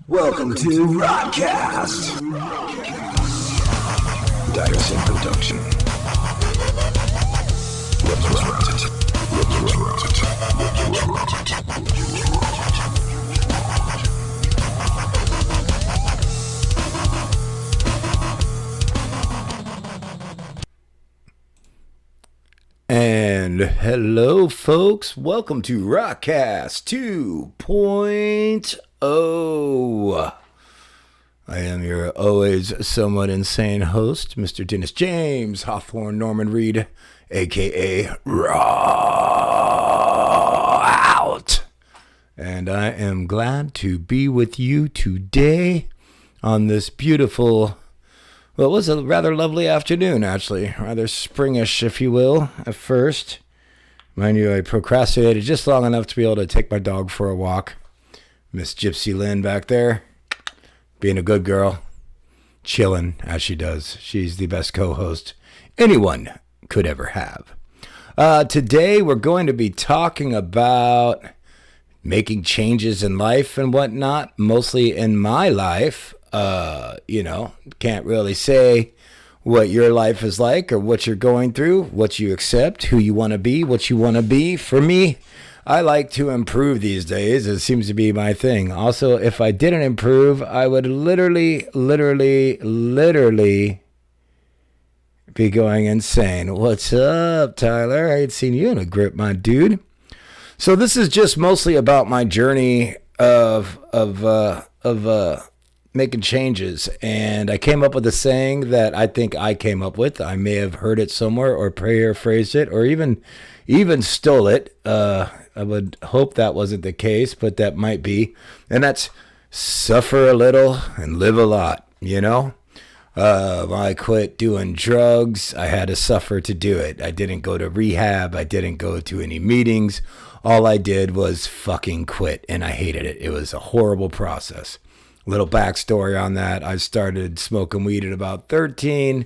Welcome to Rottcast. Diosin Production. Let's rot it. Let's rot it. Let's rot it. And hello, folks. Welcome to Rottcast 2.0. I am your always somewhat insane host, Mr. Dennis James Hawthorne Norman Reed, a.k.a. Raw Out. And I am glad to be with you today on this beautiful... Well, it was a rather lovely afternoon, actually. Rather springish, if you will, at first. Mind you, I procrastinated just long enough to be able to take my dog for a walk. Miss Gypsy Lynn back there, being a good girl, chilling as she does. She's the best co-host anyone could ever have. Today, we're going to be talking about making changes in life and whatnot, mostly in my life. Can't really say what your life is like or what you're going through, what you accept, who you want to be, what you want to be. For me, I like to improve these days. It seems to be my thing. Also, if I didn't improve, I would literally be going insane. What's up, Tyler? I ain't seen you in a grip, my dude. So this is just mostly about my journey of making changes, and I came up with a saying that I think I came up with. I may have heard it somewhere or paraphrased it or even stole it. I would hope that wasn't the case, but that might be. And that's suffer a little and live a lot, you know? When I quit doing drugs, I had to suffer to do it. I didn't go to rehab. I didn't go to any meetings. All I did was fucking quit, and I hated it. It was a horrible process. Little backstory on that. I started smoking weed at about 13,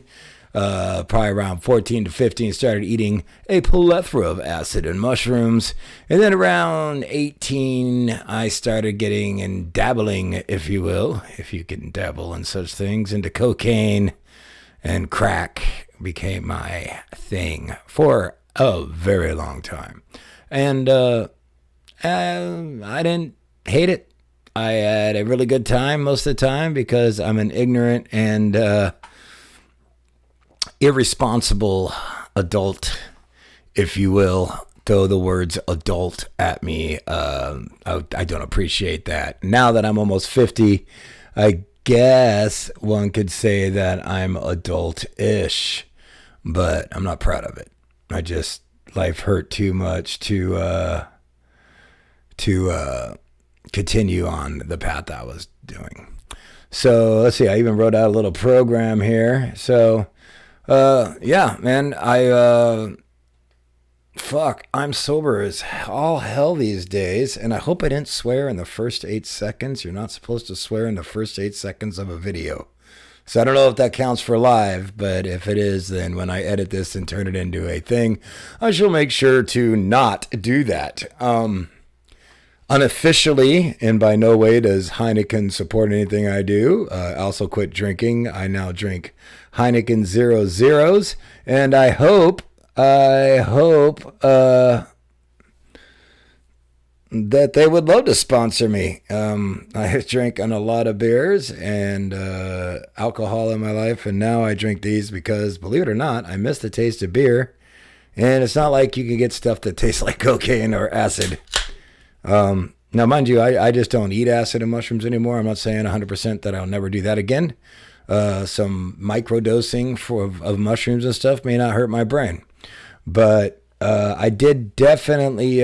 probably around 14 to 15, started eating a plethora of acid and mushrooms. And then around 18, I started getting and dabbling, if you will, if you can dabble in such things, into cocaine, and crack became my thing for a very long time. And I didn't hate it. I had a really good time most of the time because I'm an ignorant and irresponsible adult, if you will. Throw the words adult at me. I don't appreciate that. Now that I'm almost 50, I guess one could say that I'm adult-ish, but I'm not proud of it. Life hurt too much to continue on the path I was doing. So let's see, I even wrote out a little program here. So yeah, man, I'm sober as all hell these days, and I hope I didn't swear in the first 8 seconds. You're not supposed to swear in the first 8 seconds of a video. So I don't know if that counts for live, but if it is, then when I edit this and turn it into a thing, I shall make sure to not do that. Unofficially, and by no way does Heineken support anything I do. I also quit drinking. I now drink Heineken 0.0s, and I hope that they would love to sponsor me. I drink on a lot of beers and alcohol in my life, and now I drink these because, believe it or not, I miss the taste of beer, and it's not like you can get stuff that tastes like cocaine or acid. Now, mind you, I just don't eat acid and mushrooms anymore. I'm not saying 100% that I'll never do that again. Some microdosing of mushrooms and stuff may not hurt my brain. But I did definitely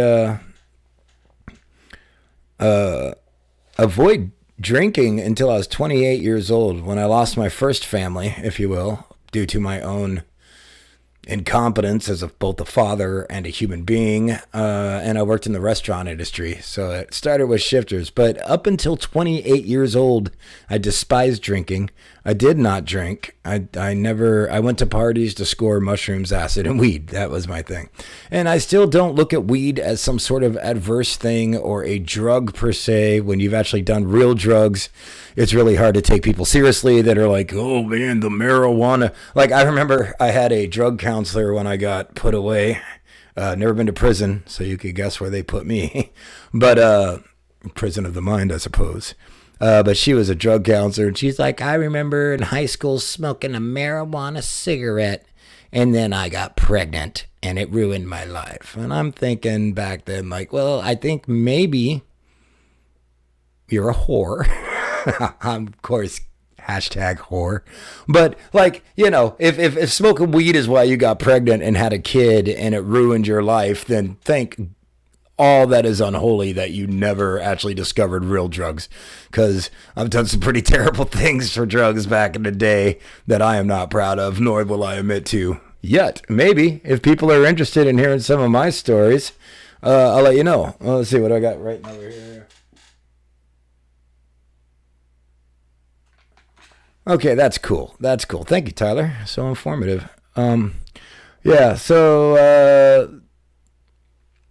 avoid drinking until I was 28 years old, when I lost my first family, if you will, due to my own incompetence as both a father and a human being, and I worked in the restaurant industry, so it started with shifters. But up until 28 years old, I despised drinking. I did not drink. I went to parties to score mushrooms, acid, and weed. That was my thing. And I still don't look at weed as some sort of adverse thing or a drug per se. When you've actually done real drugs, it's really hard to take people seriously that are like, oh man, the marijuana. Like, I remember I had a drug counselor when I got put away. Never been to prison, so you could guess where they put me. But prison of the mind, I suppose. But she was a drug counselor, and she's like, I remember in high school smoking a marijuana cigarette, and then I got pregnant, and it ruined my life. And I'm thinking back then, like, well, I think maybe you're a whore. I'm, of course, hashtag whore. But, like, you know, if smoking weed is why you got pregnant and had a kid and it ruined your life, then thank all that is unholy that you never actually discovered real drugs, because I've done some pretty terrible things for drugs back in the day that I am not proud of, nor will I admit to yet. Maybe if people are interested in hearing some of my stories, I'll let you know. Well, let's see what I got right over here. Okay, that's cool. That's cool. Thank you, Tyler. So informative. Yeah, so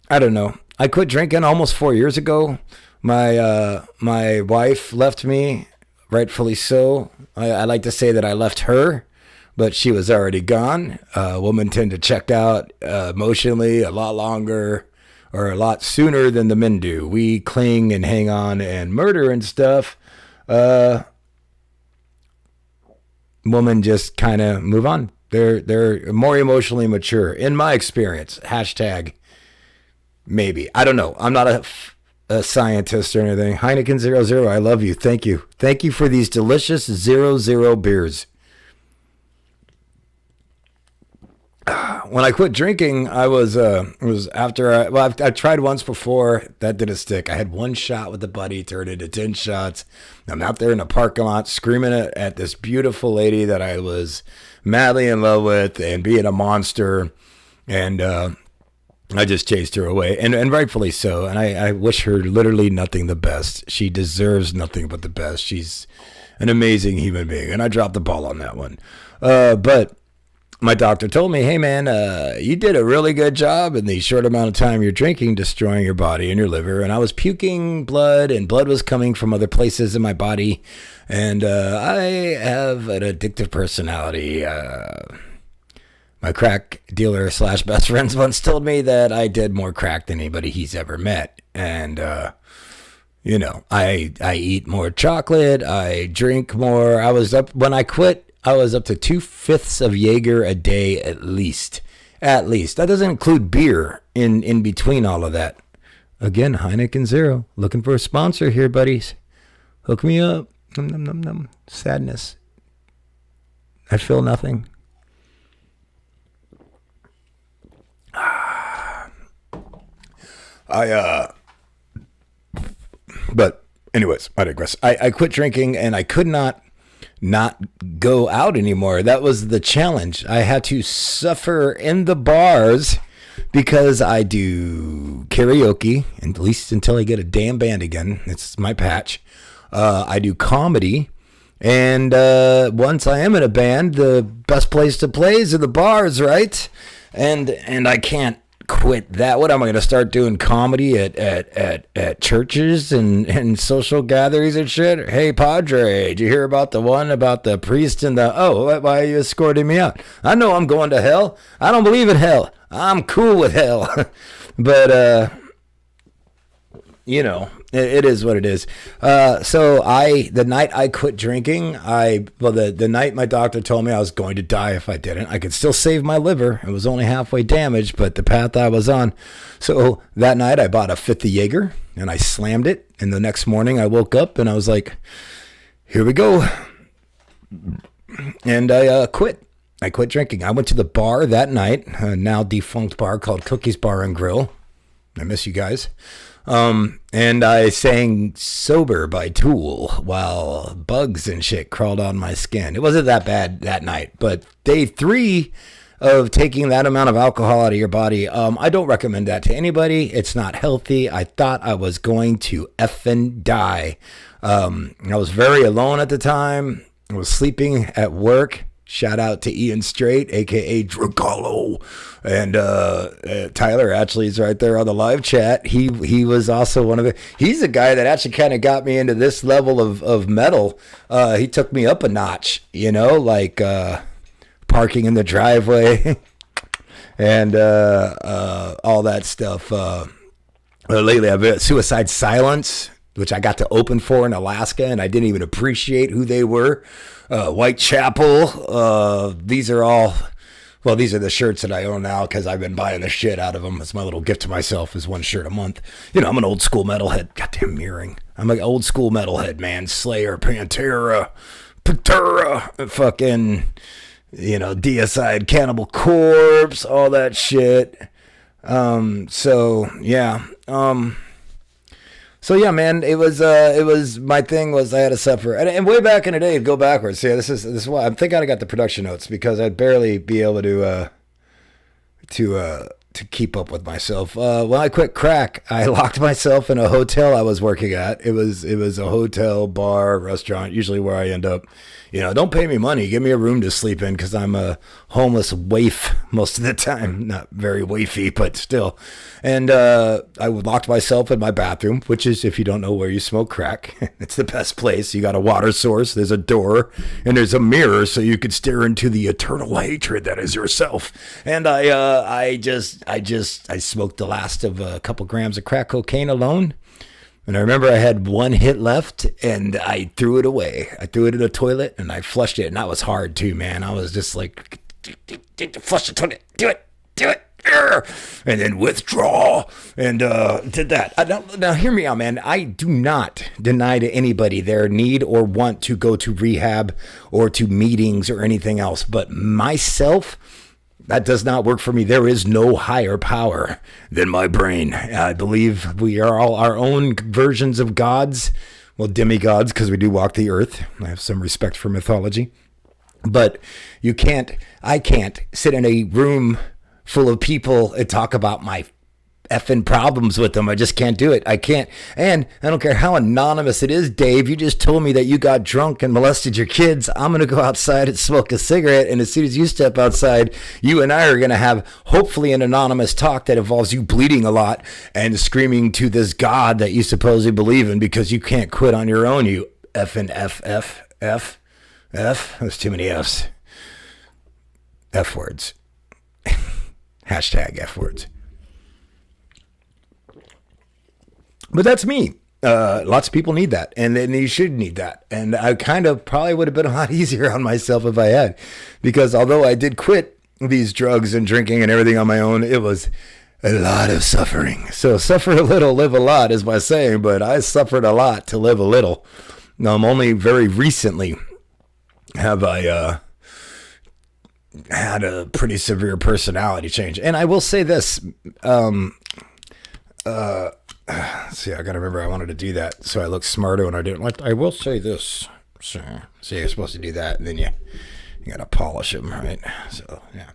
I don't know. I quit drinking almost 4 years ago. My wife left me, rightfully so. I like to say that I left her, but she was already gone. Women tend to check out emotionally a lot longer or a lot sooner than the men do. We cling and hang on and murder and stuff. Women just kind of move on. They're more emotionally mature, in my experience. Hashtag maybe. I don't know. I'm not a scientist or anything. Heineken 00, I love you. Thank you. Thank you for these delicious 00 beers. When I quit drinking, it was after I tried once before. That didn't stick. I had one shot with a buddy, turned into 10 shots. I'm out there in a parking lot screaming at this beautiful lady that I was madly in love with and being a monster. And I just chased her away, and rightfully so. And I wish her literally nothing the best. She deserves nothing but the best. She's an amazing human being, and I dropped the ball on that one. But my doctor told me, hey, man, you did a really good job in the short amount of time you're drinking, destroying your body and your liver. And I was puking blood, and blood was coming from other places in my body. And I have an addictive personality. My crack dealer / best friends once told me that I did more crack than anybody he's ever met. And, you know, I eat more chocolate. I drink more. When I quit, I was up to 2/5 of Jaeger a day at least. At least. That doesn't include beer in between all of that. Again, Heineken 0. Looking for a sponsor here, buddies. Hook me up. Num, num, num, num. Sadness. I feel nothing. But anyways, I digress. I quit drinking, and I could not go out anymore. That was the challenge. I had to suffer in the bars because I do karaoke, at least until I get a damn band again. It's my patch. I do comedy. And once I am in a band, the best place to play is in the bars, right? And I can't quit that. What am I going to start doing comedy at churches and social gatherings and shit? Hey, Padre, did you hear about the one about the priest and why are you escorting me out? I know I'm going to hell. I don't believe in hell. I'm cool with hell. But you know, it is what it is. So the night I quit drinking, the night my doctor told me I was going to die if I didn't. I could still save my liver. It was only halfway damaged, but the path I was on. So that night I bought a 5th of Jaeger and I slammed it. And the next morning I woke up and I was like, here we go. And I quit. I quit drinking. I went to the bar that night, a now defunct bar called Cookies Bar and Grill. I miss you guys. And I sang Sober by Tool while bugs and shit crawled on my skin. It wasn't that bad that night, but day 3 of taking that amount of alcohol out of your body, I don't recommend that to anybody. It's not healthy. I thought I was going to effing die. I was very alone at the time. I was sleeping at work. Shout out to Ian Strait, aka Dracolo, and Tyler actually is right there on the live chat. He was also one of the. He's the guy that actually kind of got me into this level of metal. He took me up a notch, like parking in the driveway and all that stuff. Lately, I've been Suicide Silence, which I got to open for in Alaska, and I didn't even appreciate who they were. Whitechapel. These are the shirts that I own now because I've been buying the shit out of them. It's my little gift to myself, is one shirt a month. I'm an old school metalhead. Goddamn mirroring. I'm an old school metalhead, man. Slayer, Pantera, fucking, Deicide, Cannibal Corpse, all that shit. So yeah, man, it was my thing was I had to suffer, and way back in the day, go backwards. Yeah, this is why I'm thinking I got the production notes, because I'd barely be able to keep up with myself. When I quit crack, I locked myself in a hotel I was working at. It was a hotel, bar, restaurant, usually where I end up. Don't pay me money. Give me a room to sleep in, because I'm a homeless waif most of the time. Not very waify, but still. And I locked myself in my bathroom, which is, if you don't know where you smoke crack, it's the best place. You got a water source, there's a door, and there's a mirror so you could stare into the eternal hatred that is yourself. And I smoked the last of a couple grams of crack cocaine alone. And I remember I had one hit left, and I threw it away. I threw it in the toilet, and I flushed it, and that was hard too, man. I was just like, flush the toilet, do it, and then withdraw, and did that. Now hear me out, man. I do not deny to anybody their need or want to go to rehab or to meetings or anything else, but myself, that does not work for me. There is no higher power than my brain. I believe we are all our own versions of gods. Well, demigods, because we do walk the earth. I have some respect for mythology. But I can't sit in a room full of people and talk about my effing problems with them. I just can't do it. I can't. And I don't care how anonymous it is, Dave. You just told me that you got drunk and molested your kids. I'm going to go outside and smoke a cigarette. And as soon as you step outside, you and I are going to have hopefully an anonymous talk that involves you bleeding a lot and screaming to this God that you supposedly believe in, because you can't quit on your own. You effing F. There's too many F's. F words. Hashtag F words. But that's me. Lots of people need that, and you should need that. And I kind of probably would have been a lot easier on myself if I had, because although I did quit these drugs and drinking and everything on my own, it was a lot of suffering. So suffer a little, live a lot is my saying, but I suffered a lot to live a little. Only very recently have I had a pretty severe personality change. And I will say this, see, I gotta remember I wanted to do that so I look smarter when I didn't. Like, I will say this. So, you're supposed to do that, and then you gotta polish them, right? So, yeah.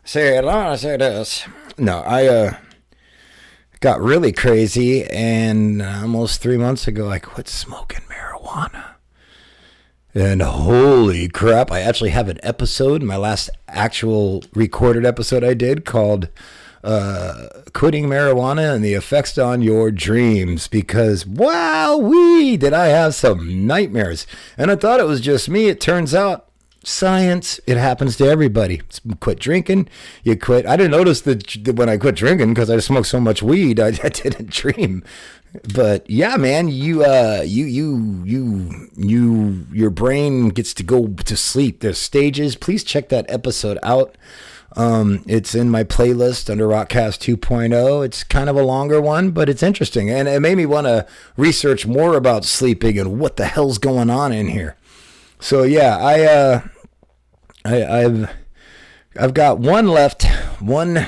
I say this. No, I got really crazy, and almost 3 months ago, I quit smoking marijuana. And holy crap, I actually have an episode, my last actual recorded episode I did, called quitting marijuana and the effects on your dreams, because wowee, did I have some nightmares. And I thought it was just me. It turns out science, it happens to everybody. Quit drinking, you quit. I didn't notice that when I quit drinking, because I smoked so much weed, I didn't dream. But yeah, man, your brain gets to go to sleep. There's stages. Please check that episode out. It's in my playlist under Rottcast 2.0. It's kind of a longer one, but it's interesting. And it made me want to research more about sleeping and what the hell's going on in here. So yeah, I've got one left, one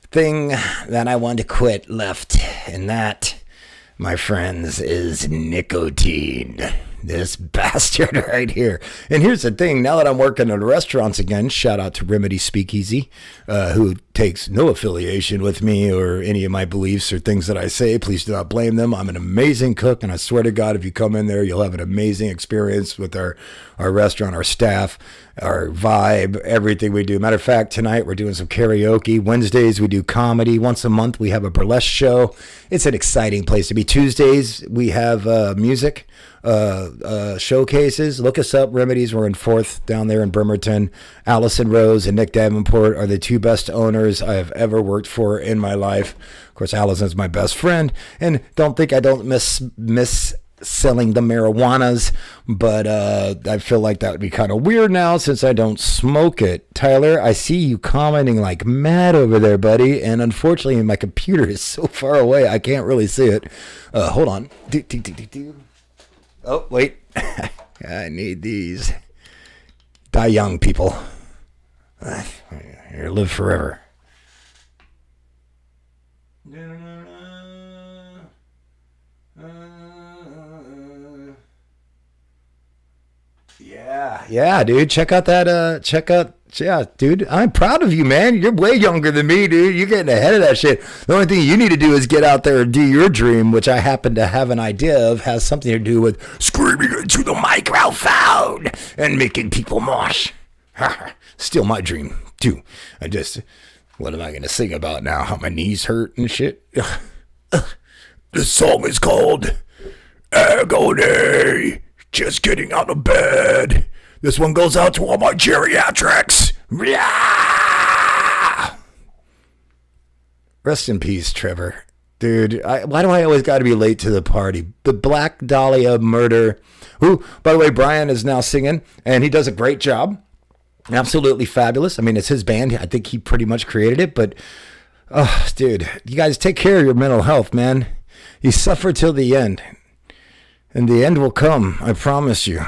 thing that I want to quit left. And that, my friends, is nicotine. this bastard right here. And here's the thing. Now that I'm working in restaurants again, shout out to Remedy Speakeasy, who takes no affiliation with me or any of my beliefs or things that I say. Please do not blame them. I'm an amazing cook, and I swear to God, if you come in there, you'll have an amazing experience with our restaurant, our staff, our vibe, everything we do. Matter of fact, tonight we're doing some karaoke. Wednesdays we do comedy. Once a month we have a burlesque show. It's an exciting place to be. Tuesdays we have music showcases. Look us up, Remedies. We're in 4th down there in Bremerton. Allison Rose and Nick Davenport are the 2 best owners I have ever worked for in my life. Of course, Allison's my best friend, and don't think I don't miss selling the marijuanas, but I feel like that would be kind of weird now since I don't smoke it. Tyler, I see you commenting like mad over there, buddy, and unfortunately my computer is so far away I can't really see it. Hold on. Oh, wait. I need these. Die young, people. Here, live forever. Yeah, dude. Check out that, yeah, dude. I'm proud of you, man. You're way younger than me, dude. You're getting ahead of that shit. The only thing you need to do is get out there and do your dream, which I happen to have an idea of, has something to do with screaming into the microphone and making people mosh. Still my dream, too. What am I going to sing about now? How my knees hurt and shit? This song is called Agony. Just getting out of bed. This one goes out to all my geriatrics. Yeah! Rest in peace, Trevor. Dude, why do I always got to be late to the party? The Black Dahlia murder. Who, by the way, Brian is now singing, and he does a great job. Absolutely fabulous. I mean, it's his band. I think he pretty much created it, but, dude, you guys take care of your mental health, man. You suffer till the end. And the end will come, I promise you.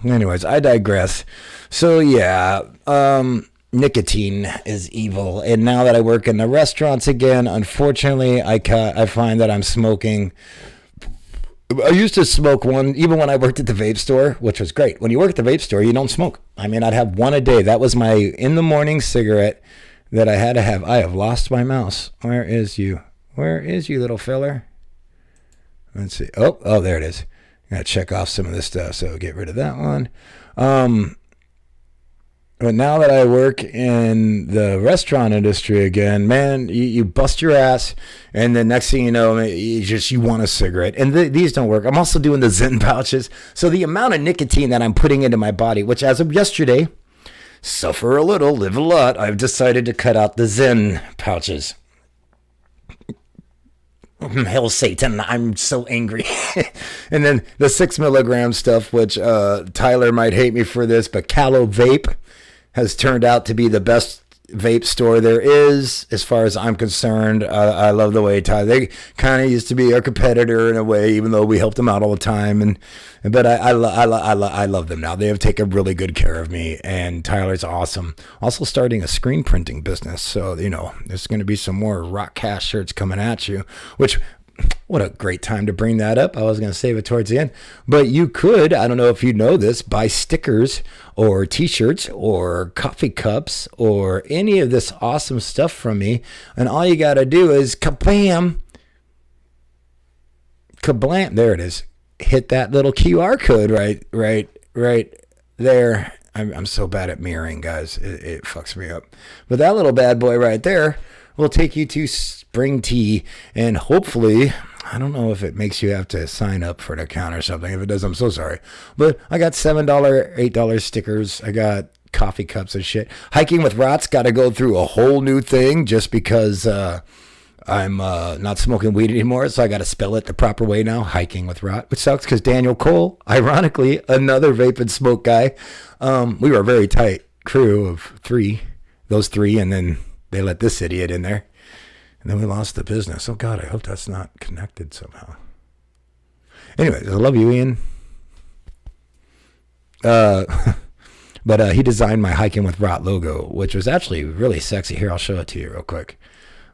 Anyways, I digress. So, yeah, nicotine is evil. And now that I work in the restaurants again, unfortunately, I find that I'm smoking. I used to smoke one, even when I worked at the vape store, which was great. When you work at the vape store, you don't smoke. I mean, I'd have one a day. That was my in-the-morning cigarette that I had to have. I have lost my mouse. Where is you? Where is you, little filler? Let's see. Oh, there it is. Gotta check off some of this stuff, so get rid of that one. But now that I work in the restaurant industry again, man, you bust your ass, and the next thing you know, you want a cigarette. And these don't work. I'm also doing the Zen pouches. So the amount of nicotine that I'm putting into my body, which as of yesterday, suffer a little, live a lot, I've decided to cut out the Zen pouches. Hell, Satan, I'm so angry. And then the 6 milligram stuff, which Tyler might hate me for this, but Callow Vape has turned out to be the best vape store there is, as far as I'm concerned. I love the way Tyler, they kind of used to be our competitor in a way, even though we helped them out all the time. But I love them now. They have taken really good care of me, and Tyler's awesome. Also starting a screen printing business, so there's going to be some more Rottcast shirts coming at you. Which, what a great time to bring that up. I was going to save it towards the end, but you could, I don't know if you know this, buy stickers or t-shirts or coffee cups or any of this awesome stuff from me, and all you got to do is kablam, there it is. Hit that little QR code right there. I'm so bad at mirroring, guys. It fucks me up. But that little bad boy right there will take you to Spring Tea, and hopefully, I don't know if it makes you have to sign up for an account or something. If it does, I'm so sorry. But I got $7, $8 stickers. I got coffee cups and shit. Hiking with Rott's got to go through a whole new thing just because I'm not smoking weed anymore, so I got to spell it the proper way now. Hiking with Rott, which sucks because Daniel Cole, ironically, another vape and smoke guy. We were a very tight crew of those three, and then they let this idiot in there. And then we lost the business. Oh, God, I hope that's not connected somehow. Anyways, I love you, Ian. But he designed my Hiking with Rott logo, which was actually really sexy. Here, I'll show it to you real quick.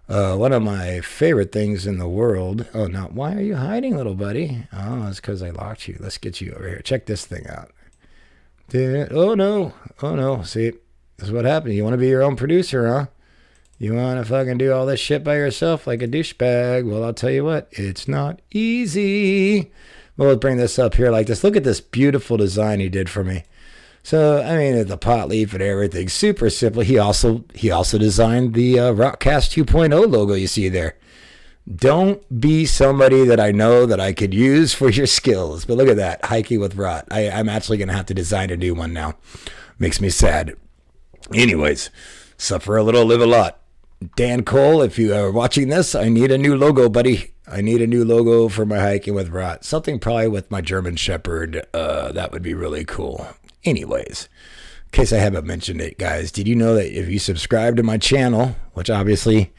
One of my favorite things in the world. Oh, now, why are you hiding, little buddy? Oh, it's because I locked you. Let's get you over here. Check this thing out. Oh, no. Oh, no. See, this is what happened. You want to be your own producer, huh? You want to fucking do all this shit by yourself like a douchebag? Well, I'll tell you what. It's not easy. Well, let's bring this up here like this. Look at this beautiful design he did for me. So, I mean, the pot leaf and everything, super simple. He also designed the Rottcast 2.0 logo you see there. Don't be somebody that I know that I could use for your skills. But look at that, hiking with Rott. I'm actually going to have to design a new one now. Makes me sad. Anyways, suffer a little, live a lot. Dan Cole, if you are watching this, I need a new logo, buddy. I need a new logo for my hiking with Rott. Something probably with my German Shepherd. That would be really cool. Anyways, in case I haven't mentioned it, guys, did you know that if you subscribe to my channel, which obviously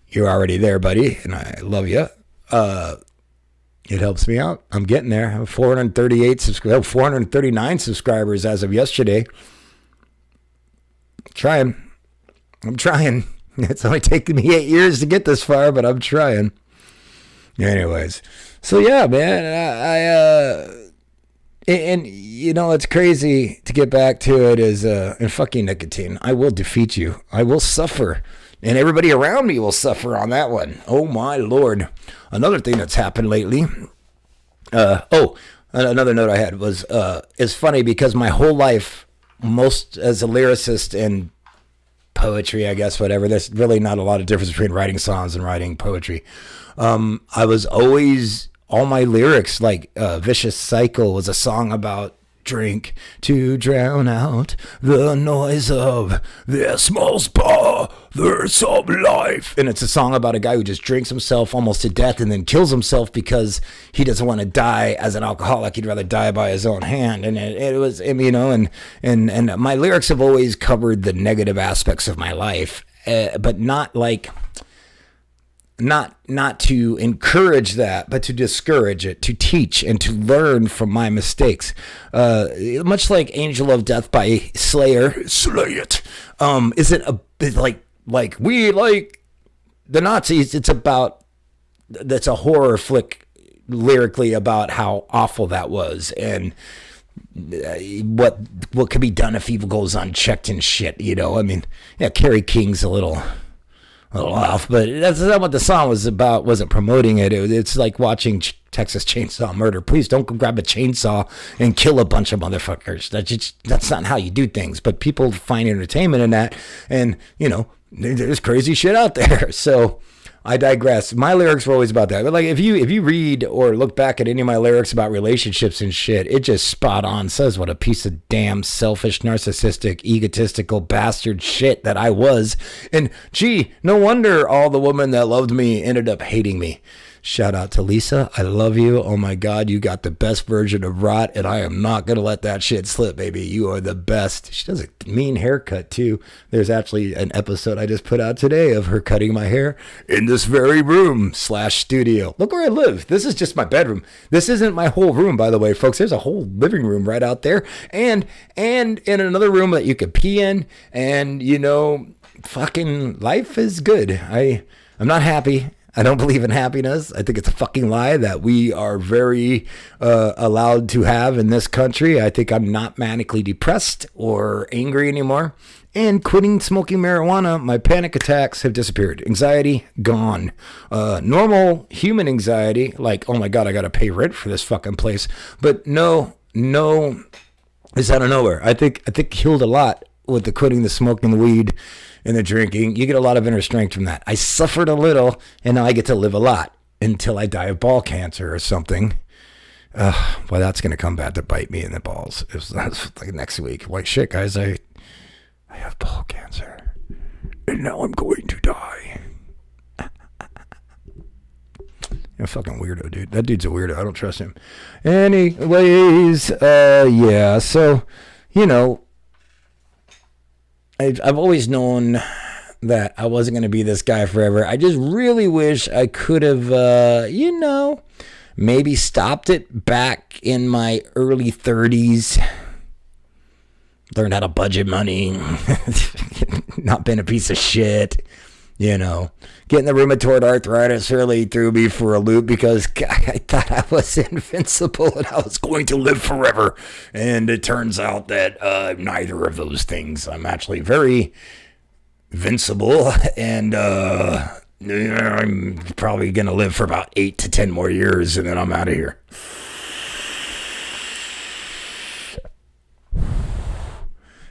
you're already there, buddy, and I love you, it helps me out. I'm getting there. I'm 439 subscribers as of yesterday. I'm trying. It's only taken me 8 years to get this far, but I'm trying. Anyways, so yeah, man, and you know, it's crazy to get back to it is, and fucking nicotine. I will defeat you. I will suffer. And everybody around me will suffer on that one. Oh my Lord. Another thing that's happened lately. Another note I had was, it's funny because my whole life, most as a lyricist and poetry, I guess, whatever, there's really not a lot of difference between writing songs and writing poetry. I was always, all my lyrics, like Vicious Cycle was a song about drink to drown out the noise of this small there's of life. And it's a song about a guy who just drinks himself almost to death and then kills himself because he doesn't want to die as an alcoholic. He'd rather die by his own hand. And it was, you know, and my lyrics have always covered the negative aspects of my life, but not like, not to encourage that, but to discourage it, to teach and to learn from my mistakes. Much like Angel of Death by Slayer, slay it. Isn't a bit like we like the Nazis. It's about, that's a horror flick lyrically about how awful that was and what could be done if evil goes unchecked and shit. You know, I mean, yeah, Kerry King's a little off, but that's not what the song was about. Wasn't promoting it. It's like watching Texas Chainsaw Murder. Please don't go grab a chainsaw and kill a bunch of motherfuckers. That's not how you do things. But people find entertainment in that, and you know, there's crazy shit out there. So I digress. My lyrics were always about that. But like, if you read or look back at any of my lyrics about relationships and shit, it just spot on says what a piece of damn selfish, narcissistic, egotistical bastard shit that I was. And gee, no wonder all the women that loved me ended up hating me. Shout out to Lisa. I love you. Oh my God, you got the best version of Rott, and I am not going to let that shit slip, baby. You are the best. She does a mean haircut too. There's actually an episode I just put out today of her cutting my hair in this very room / studio. Look where I live. This is just my bedroom. This isn't my whole room, by the way, folks. There's a whole living room right out there, and in another room that you could pee in, and you know, fucking life is good. I'm not happy. I don't believe in happiness. I think it's a fucking lie that we are very allowed to have in this country. I think I'm not manically depressed or angry anymore. And quitting smoking marijuana, my panic attacks have disappeared. Anxiety, gone. Normal human anxiety, like, oh my God, I got to pay rent for this fucking place. But no, it's out of nowhere. I think healed a lot with the quitting the smoking, the weed, and the drinking. You get a lot of inner strength from that. I suffered a little, and now I get to live a lot until I die of ball cancer or something. Well, that's going to come back to bite me in the balls. That's like next week. Like, shit, guys, I have ball cancer, and now I'm going to die. You're a fucking weirdo, dude. That dude's a weirdo. I don't trust him. Anyways, yeah, so, you know, I've always known that I wasn't going to be this guy forever. I just really wish I could have, you know, maybe stopped it back in my early 30s. Learned how to budget money. Not been a piece of shit. Getting the rheumatoid arthritis really threw me for a loop because I thought I was invincible and I was going to live forever. And it turns out that neither of those things. I'm actually very invincible, and I'm probably going to live for about 8 to 10 more years, and then I'm out of here.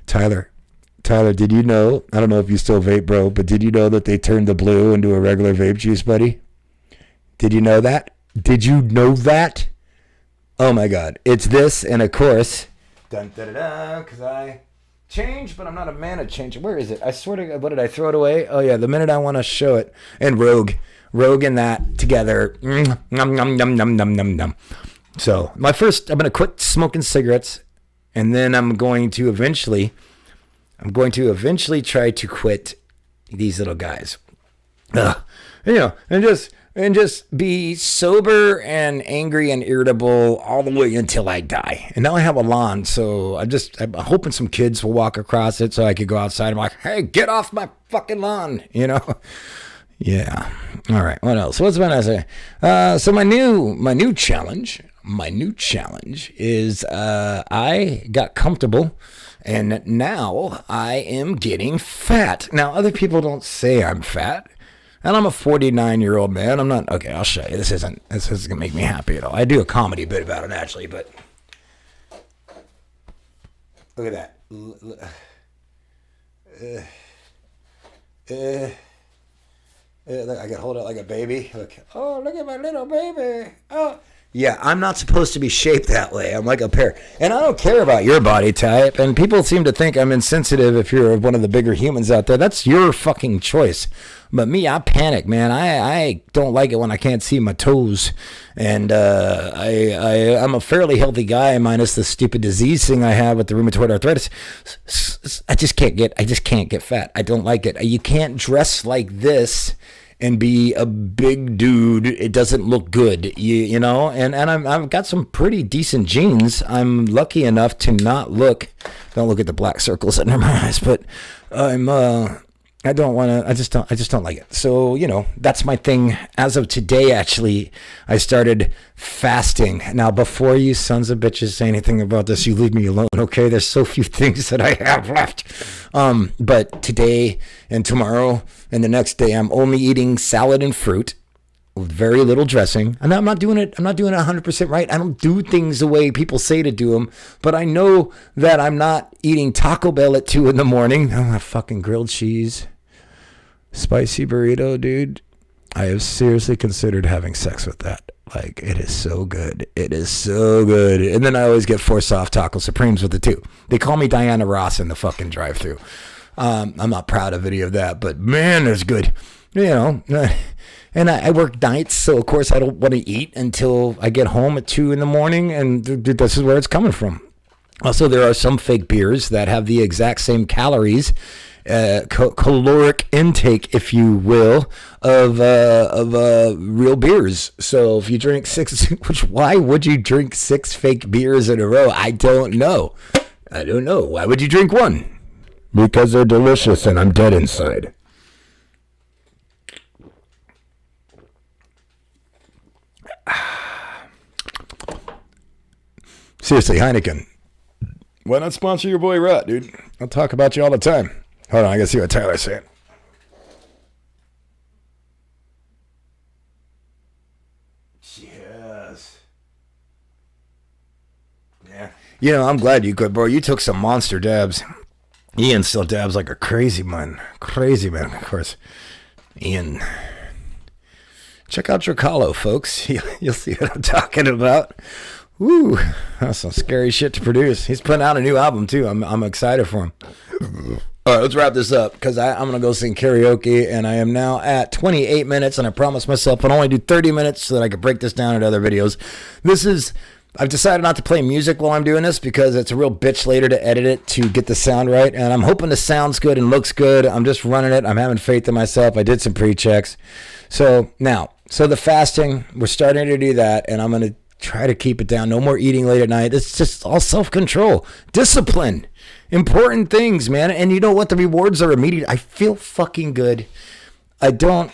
Tyler, did you know, I don't know if you still vape, bro, but did you know that they turned the blue into a regular vape juice, buddy? Did you know that? Did you know that? Oh my God. It's this, and of course, because I changed, but I'm not a man of change. Where is it? I swear to God, what did I throw it away? Oh yeah, the minute I want to show it. And Rogue and that together. Nom, nom, nom, nom, nom, nom, nom. So I'm going to quit smoking cigarettes, and then I'm going to eventually try to quit these little guys. And just be sober and angry and irritable all the way until I die. And now I have a lawn, so I'm hoping some kids will walk across it so I could go outside and be like, hey, get off my fucking lawn, Yeah. All right. What else? What's what I say? So my new challenge is I got comfortable. And now I am getting fat. Now, other people don't say I'm fat. And I'm a 49-year-old man. I'm not, okay, I'll show you. This isn't going to make me happy at all. I do a comedy bit about it, actually, but look at that. Look, I can hold it like a baby. Look, oh, look at my little baby. Oh. Yeah, I'm not supposed to be shaped that way. I'm like a pear. And I don't care about your body type. And people seem to think I'm insensitive if you're one of the bigger humans out there. That's your fucking choice. But me, I panic, man. I don't like it when I can't see my toes. And I'm a fairly healthy guy, minus the stupid disease thing I have with the rheumatoid arthritis. I just can't get fat. I don't like it. You can't dress like this and be a big dude. It doesn't look good, you know. And I've got some pretty decent genes. I'm lucky enough to not look. Don't look at the black circles under my eyes, but I don't want to. I just don't like it. So that's my thing. As of today, actually, I started fasting. Now, before you sons of bitches say anything about this, you leave me alone, okay? There's so few things that I have left. But today and tomorrow and the next day, I'm only eating salad and fruit with very little dressing. And I'm not doing it 100% right. I don't do things the way people say to do them. But I know that I'm not eating Taco Bell at 2 a.m. Oh, that fucking grilled cheese, spicy burrito, dude. I have seriously considered having sex with that. Like, it is so good. It is so good. And then I always get 4 soft taco supremes with it too. They call me Diana Ross in the fucking drive-thru. I'm not proud of any of that, but man, it's good. And I work nights, so of course I don't want to eat until I get home at 2 a.m. and this is where it's coming from. Also, there are some fake beers that have the exact same calories, caloric intake, if you will, of real beers. So if you drink 6, why would you drink 6 fake beers in a row? I don't know. Why would you drink one? Because they're delicious and I'm dead inside. Seriously, Heineken, why not sponsor your boy ROTT, dude? I'll talk about you all the time. Hold on, I gotta see what Tyler's saying. Yes. Yeah. I'm glad you could, bro. You took some monster dabs. Ian still dabs like a crazy man. Of course. Ian. Check out Dracalo, folks. You'll see what I'm talking about. Woo, that's some scary shit to produce. He's putting out a new album too. I'm excited for him. All right, let's wrap this up because I'm going to go sing karaoke, and I am now at 28 minutes, and I promised myself I'd only do 30 minutes so that I could break this down into other videos. I've decided not to play music while I'm doing this because it's a real bitch later to edit it to get the sound right, and I'm hoping the sound's good and looks good. I'm just running it. I'm having faith in myself. I did some pre-checks. So the fasting, we're starting to do that, and I'm going to try to keep it down. No more eating late at night. It's just all self-control, discipline, important things, man. And you know what? The rewards are immediate. I feel fucking good. I don't,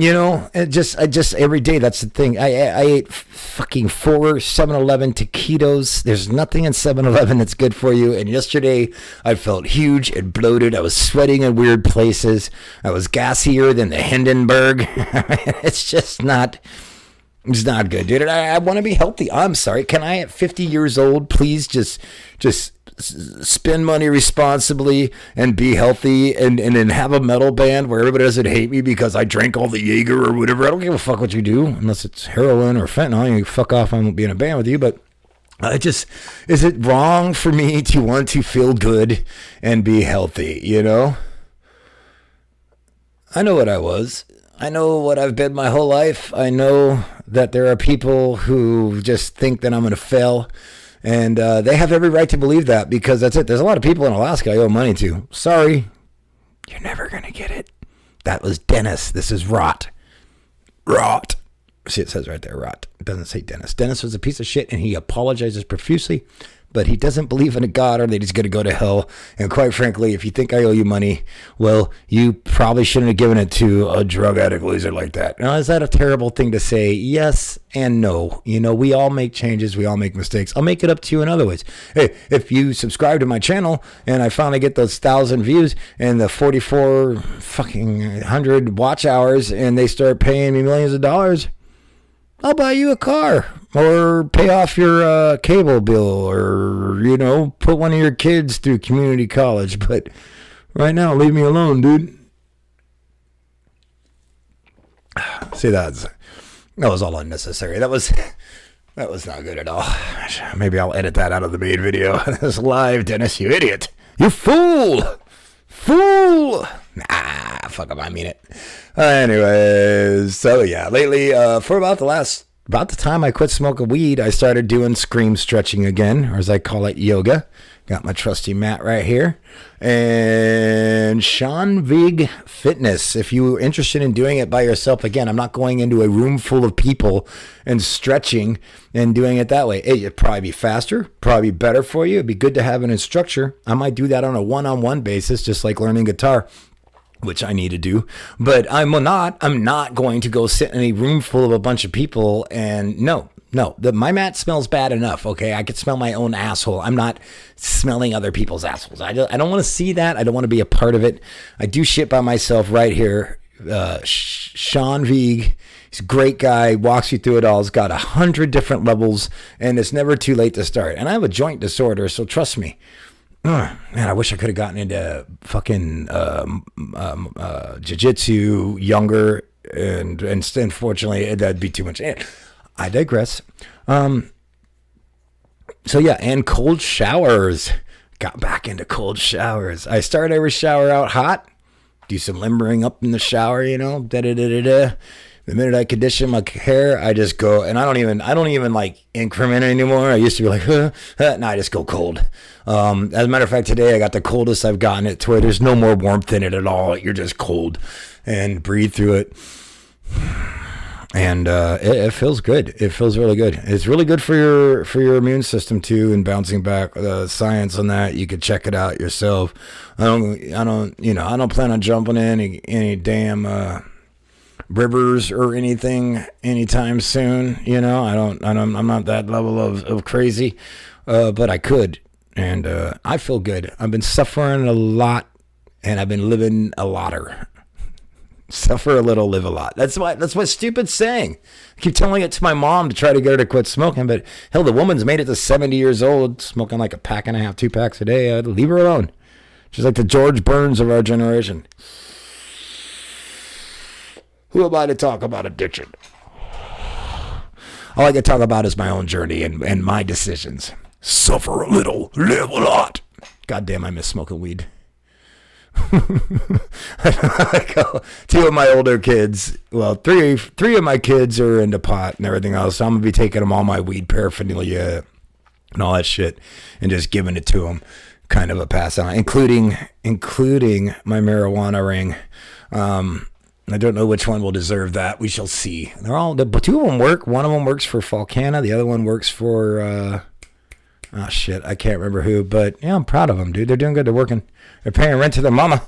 I just every day, that's the thing. I ate fucking 4 7-Eleven taquitos. There's nothing in 7-Eleven that's good for you. And yesterday I felt huge and bloated. I was sweating in weird places. I was gassier than the Hindenburg. It's not good, dude. I want to be healthy. I'm sorry. Can I, at 50 years old, please just spend money responsibly and be healthy and then have a metal band where everybody doesn't hate me because I drank all the Jaeger or whatever? I don't give a fuck what you do, unless it's heroin or fentanyl. You fuck off. I won't be in a band with you. But is it wrong for me to want to feel good and be healthy? I know what I was. I know what I've been my whole life. I know that there are people who just think that I'm going to fail. And they have every right to believe that, because that's it. There's a lot of people in Alaska I owe money to. Sorry. You're never going to get it. That was Dennis. This is ROTT. ROTT. See, it says right there, ROTT. It doesn't say Dennis. Dennis was a piece of shit, and he apologizes profusely. But he doesn't believe in a God, or that he's going to go to hell. And quite frankly, if you think I owe you money, well, you probably shouldn't have given it to a drug addict loser like that. Now, is that a terrible thing to say? Yes and no. We all make changes. We all make mistakes. I'll make it up to you in other ways. Hey, if you subscribe to my channel and I finally get those 1,000 views and the 44 fucking 100 watch hours, and they start paying me millions of dollars, I'll buy you a car, or pay off your cable bill, or, put one of your kids through community college. But right now, leave me alone, dude. See, that was all unnecessary. That was not good at all. Maybe I'll edit that out of the main video. It's live, Dennis, you idiot. You fool. Nah, fuck up, I mean it. Anyways, so yeah, lately, for about the time I quit smoking weed, I started doing scream stretching again, or as I call it, yoga. Got my trusty mat right here. And Sean Vig Fitness. If you're interested in doing it by yourself, again, I'm not going into a room full of people and stretching and doing it that way. It'd probably be faster, probably better for you. It'd be good to have an instructor. I might do that on a one-on-one basis, just like learning guitar, which I need to do. But I'm not going to go sit in a room full of a bunch of people. And no, my mat smells bad enough. Okay. I could smell my own asshole. I'm not smelling other people's assholes. I don't want to see that. I don't want to be a part of it. I do shit by myself right here. Sean Vig, he's a great guy, walks you through it all. He's got 100 different levels, and it's never too late to start. And I have a joint disorder, so trust me. Man, I wish I could have gotten into fucking jiu-jitsu younger, and unfortunately that'd be too much. I digress. So yeah, and cold showers. Got back into cold showers. I start every shower out hot, do some limbering up in the shower, The minute I condition my hair, I just go, and I don't even like increment anymore. I used to be like, no, I just go cold. As a matter of fact, today I got the coldest I've gotten it, to where there's no more warmth in it at all. You're just cold, and breathe through it. And it feels good. It feels really good. It's really good for your immune system too, and bouncing back. The science on that, you could check it out yourself. I don't plan on jumping in any damn rivers or anything anytime soon. I'm not that level of crazy, but I could, and I feel good. I've been suffering a lot, and I've been living a lotter. Suffer a little, live a lot. That's my stupid saying. I keep telling it to my mom to try to get her to quit smoking, but hell, the woman's made it to 70 years old, smoking like a pack and a half, 2 packs a day. I'd leave her alone. She's like the George Burns of our generation. Who am I to talk about addiction? All I can talk about is my own journey and my decisions. Suffer a little, live a lot. God damn, I miss smoking weed. Two of my older kids, well, three of my kids are into pot and everything else, so I'm gonna be taking them all my weed paraphernalia and all that shit and just giving it to them, kind of a pass on, including my marijuana ring. I don't know which one will deserve that. We shall see. The two of them work. One of them works for Falcana. The other one works for oh shit, I can't remember who, but yeah, I'm proud of them, dude. They're doing good. They're working. They're paying rent to their mama.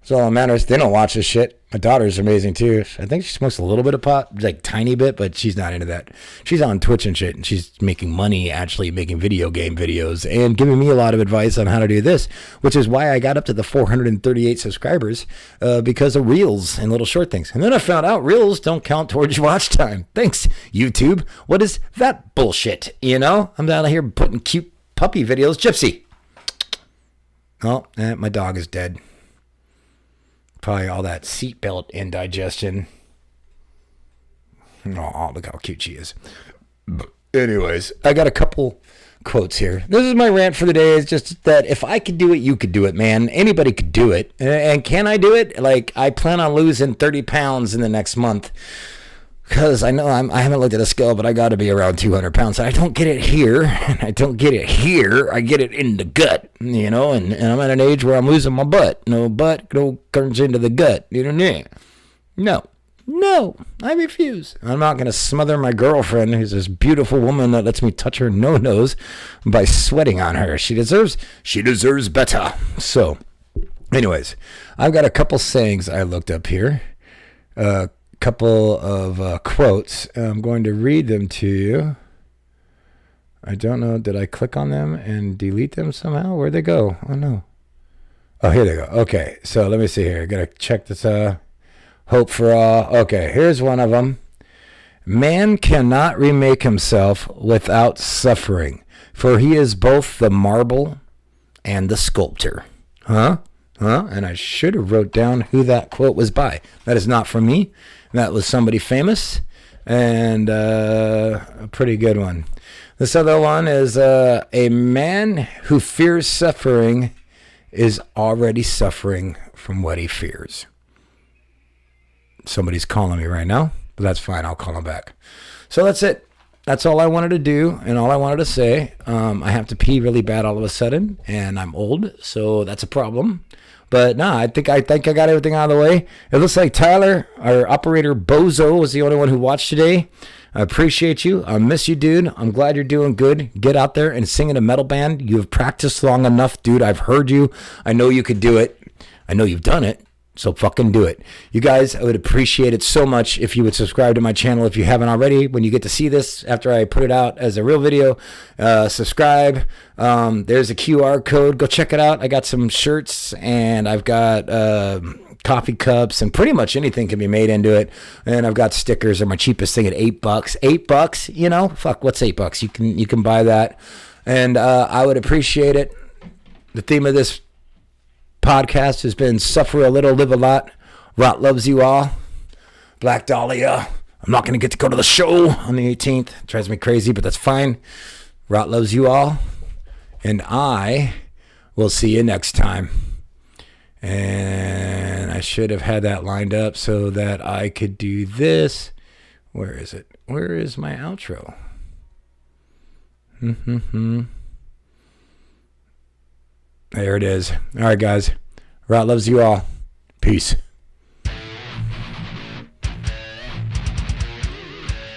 That's all that matters. They don't watch this shit. My daughter's amazing too. I think she smokes a little bit of pot, like tiny bit, but she's not into that. She's on Twitch and shit, and she's making money actually making video game videos and giving me a lot of advice on how to do this, which is why I got up to the 438 subscribers because of Reels and little short things. And then I found out Reels don't count towards your watch time. Thanks, YouTube. What is that bullshit? You know, I'm down here putting cute puppy videos. Gypsy. Oh, my dog is dead. Probably all that seatbelt indigestion. Oh, look how cute she is. But anyways, I got a couple quotes here. This is my rant for the day. It's just that if I could do it, you could do it, man. Anybody could do it. And can I do it? Like, I plan on losing 30 pounds in the next month. Because I know I haven't looked at a scale, but I got to be around 200 pounds. I don't get it here, and I don't get it here. I get it in the gut, you know, and I'm at an age where I'm losing my butt. No butt turns into the gut. You know what I mean? No, I refuse. I'm not going to smother my girlfriend, who's this beautiful woman that lets me touch her no-nose, by sweating on her. She deserves better. So, anyways, I've got a couple sayings I looked up here. Couple of quotes. I'm going to read them to you. I don't know. Did I click on them and delete them somehow? Where'd they go? Oh, no. Oh, here they go. Okay. So let me see here. Got to check this. Hope for all. Okay. Here's one of them. Man cannot remake himself without suffering, for he is both the marble and the sculptor. Huh? And I should have wrote down who that quote was by. That is not from me. That was somebody famous, and a pretty good one. This other one is a man who fears suffering is already suffering from what he fears. Somebody's calling me right now, but that's fine. I'll call him back. So that's it. That's all I wanted to do and all I wanted to say. I have to pee really bad all of a sudden, and I'm old, so that's a problem. But no, I think I got everything out of the way. It looks like Tyler, our operator Bozo, was the only one who watched today. I appreciate you. I miss you, dude. I'm glad you're doing good. Get out there and sing in a metal band. You've practiced long enough, dude. I've heard you. I know you could do it. I know you've done it. So fucking do it. You guys, I would appreciate it so much if you would subscribe to my channel if you haven't already. When you get to see this after I put it out as a real video, subscribe. There's a QR code. Go check it out. I got some shirts and I've got coffee cups and pretty much anything can be made into it. And I've got stickers. They're my cheapest thing at $8. $8, you know? Fuck, what's $8? You can buy that. And I would appreciate it. The theme of this podcast has been suffer a little, live a lot. ROTT loves you all. Black Dahlia. I'm not going to get to go to the show on the 18th. It drives me crazy, but that's fine. ROTT loves you all. And I will see you next time. And I should have had that lined up so that I could do this. Where is it? Where is my outro? There it is. All right, guys. ROTT loves you all. Peace.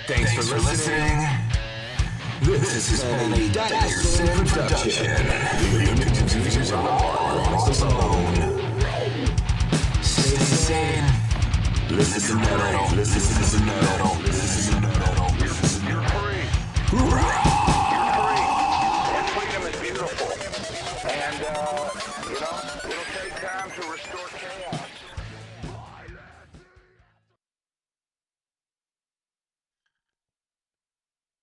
Thanks for listening. This has been a Dinosaur production. The interviews are all alone. Stay sane. Listen to metal. Listen to